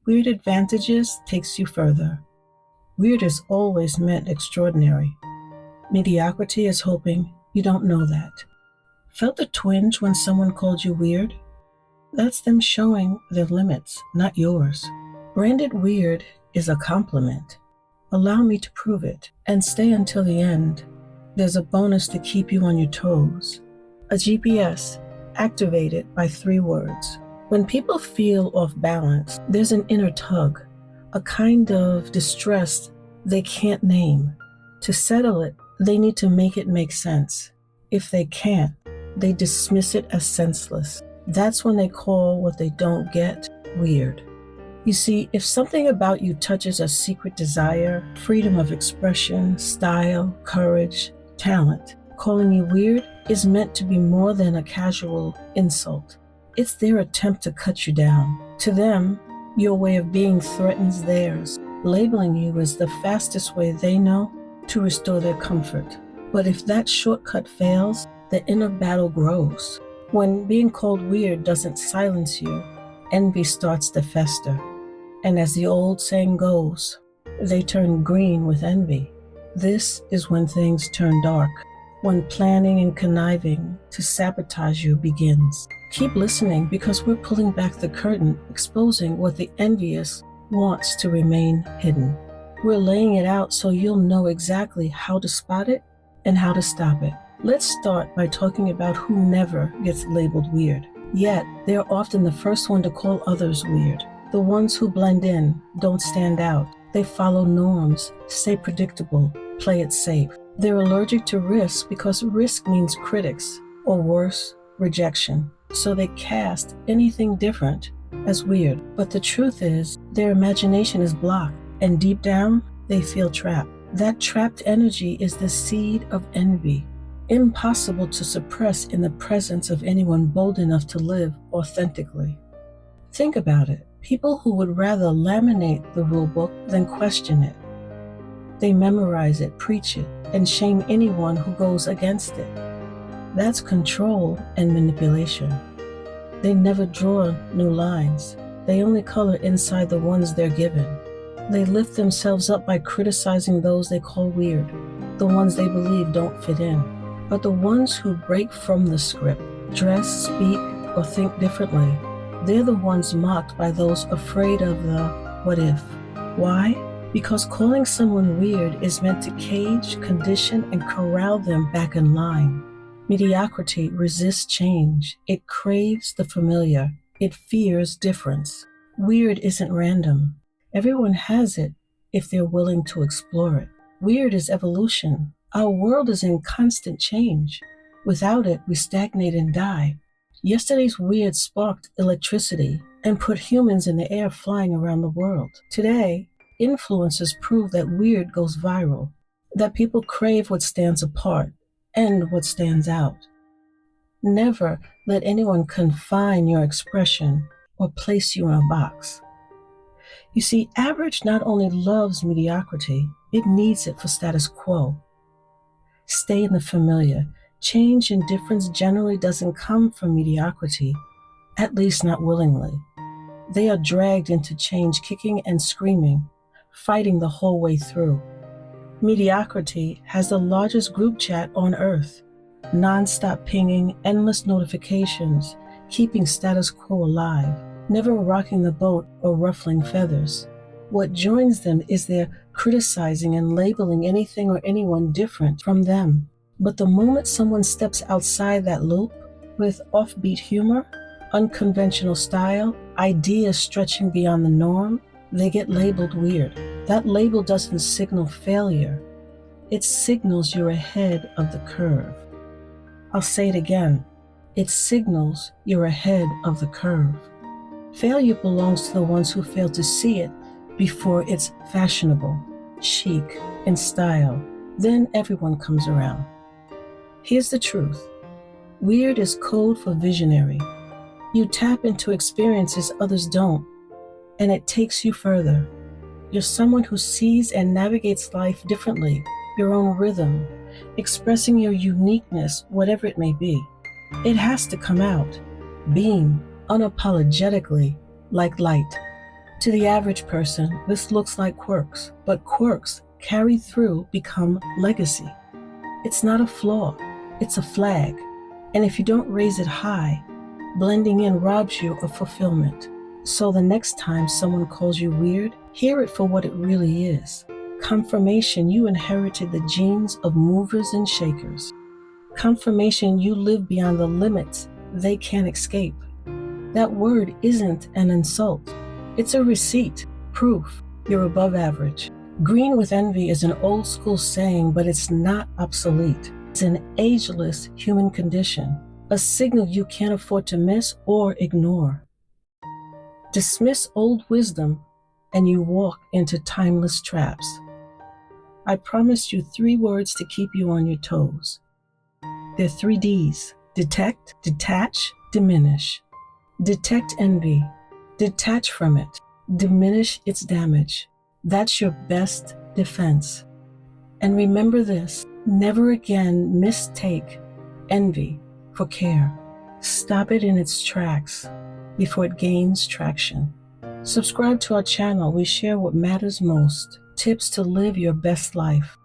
Weird advantages takes you further. Weird is always meant extraordinary. Mediocrity is hoping you don't know that. Felt a twinge when someone called you weird? That's them showing their limits, not yours. Branded weird is a compliment. Allow me to prove it, and stay until the end. There's a bonus to keep you on your toes. A GPS activated by 3 words. When people feel off balance, there's an inner tug, a kind of distress they can't name. To settle it, they need to make it make sense. If they can't, they dismiss it as senseless. That's when they call what they don't get weird. You see, if something about you touches a secret desire, freedom of expression, style, courage, talent, calling you weird is meant to be more than a casual insult. It's their attempt to cut you down. To them, your way of being threatens theirs. Labeling you is the fastest way they know to restore their comfort. But if that shortcut fails, the inner battle grows. When being called weird doesn't silence you, envy starts to fester. And as the old saying goes, they turn green with envy. This is when things turn dark, when planning and conniving to sabotage you begins. Keep listening, because we're pulling back the curtain, exposing what the envious wants to remain hidden. We're laying it out so you'll know exactly how to spot it and how to stop it. Let's start by talking about who never gets labeled weird. Yet, they're often the first one to call others weird. The ones who blend in, don't stand out. They follow norms, stay predictable, play it safe. They're allergic to risk because risk means critics, or worse, rejection. So they cast anything different as weird. But the truth is, their imagination is blocked, and deep down, they feel trapped. That trapped energy is the seed of envy, impossible to suppress in the presence of anyone bold enough to live authentically. Think about it. People who would rather laminate the rule book than question it. They memorize it, preach it, and shame anyone who goes against it. That's control and manipulation. They never draw new lines. They only color inside the ones they're given. They lift themselves up by criticizing those they call weird, the ones they believe don't fit in. But the ones who break from the script, dress, speak, or think differently, they're the ones mocked by those afraid of the what if. Why? Because calling someone weird is meant to cage, condition, and corral them back in line. Mediocrity resists change. It craves the familiar. It fears difference. Weird isn't random. Everyone has it if they're willing to explore it. Weird is evolution. Our world is in constant change. Without it, we stagnate and die. Yesterday's weird sparked electricity and put humans in the air flying around the world. Today, influencers prove that weird goes viral, that people crave what stands apart and what stands out. Never let anyone confine your expression or place you in a box. You see, average not only loves mediocrity, it needs it for status quo. Stay in the familiar. Change and difference generally doesn't come from mediocrity, at least not willingly. They are dragged into change kicking and screaming, fighting the whole way through. Mediocrity has the largest group chat on earth, non-stop pinging, endless notifications, keeping status quo alive, never rocking the boat or ruffling feathers. What joins them is their criticizing and labeling anything or anyone different from them. But the moment someone steps outside that loop with offbeat humor, unconventional style, ideas stretching beyond the norm, they get labeled weird. That label doesn't signal failure. It signals you're ahead of the curve. I'll say it again. It signals you're ahead of the curve. Failure belongs to the ones who fail to see it before it's fashionable, chic, in style. Then everyone comes around. Here's the truth. Weird is code for visionary. You tap into experiences others don't, and it takes you further. You're someone who sees and navigates life differently, your own rhythm, expressing your uniqueness, whatever it may be. It has to come out, beam unapologetically like light. To the average person, this looks like quirks, but quirks carried through become legacy. It's not a flaw, it's a flag. And if you don't raise it high, blending in robs you of fulfillment. So the next time someone calls you weird, hear it for what it really is. Confirmation you inherited the genes of movers and shakers. Confirmation you live beyond the limits they can't escape. That word isn't an insult. It's a receipt, proof you're above average. Green with envy is an old school saying, but it's not obsolete. It's an ageless human condition, a signal you can't afford to miss or ignore. Dismiss old wisdom and you walk into timeless traps. I promised you 3 words to keep you on your toes. They're 3 Ds: detect, detach, diminish. Detect envy, detach from it, diminish its damage. That's your best defense. And remember this, never again mistake envy for care. Stop it in its tracks before it gains traction. Subscribe to our channel. We share what matters most, tips to live your best life.